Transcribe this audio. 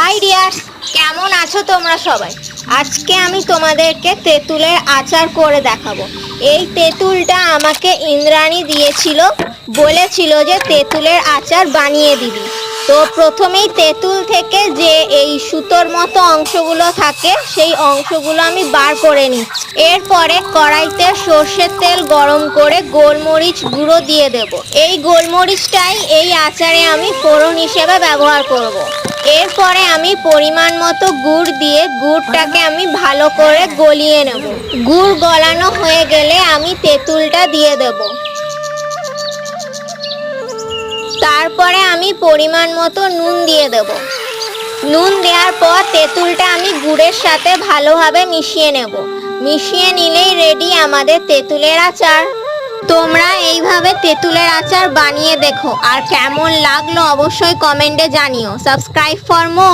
High dears, কেমন আছো তোমরা সবাই? আজকে আমি তোমাদেরকে তেঁতুলের আচার করে দেখাবো। এই তেঁতুলটা আমাকে ইন্দ্রাণী দিয়েছিল, বলেছিল যে তেঁতুলের আচার বানিয়ে দিবি। তো প্রথমেই তেঁতুল থেকে যে এই সুতোর মতো অংশগুলো থাকে সেই অংশগুলো আমি বার করে নিচ্ছি। এরপরে কড়াইতে সর্ষের তেল গরম করে গোলমরিচ গুঁড়ো দিয়ে দেব। এই গোলমরিচটাই এই আচারে আমি ফোড়ন হিসেবে ব্যবহার করব। এরপরে আমি পরিমাণ মতো গুড় দিয়ে গুড়টাকে আমি ভালো করে গলিয়ে নেব। গুড় গলানো হয়ে গেলে আমি তেঁতুলটা দিয়ে দেব। তারপরে আমি পরিমাণ মতো নুন দিয়ে দেব। নুন দেওয়ার পর তেঁতুলটা আমি গুড়ের সাথে ভালোভাবে মিশিয়ে নেব। মিশিয়ে নিলেই রেডি আমাদের তেঁতুলের আচার। তোমরা এইভাবে তেঁতুলের আচার বানিয়ে দেখো, আর কেমন লাগলো অবশ্যই কমেন্টে জানিও। Subscribe for more.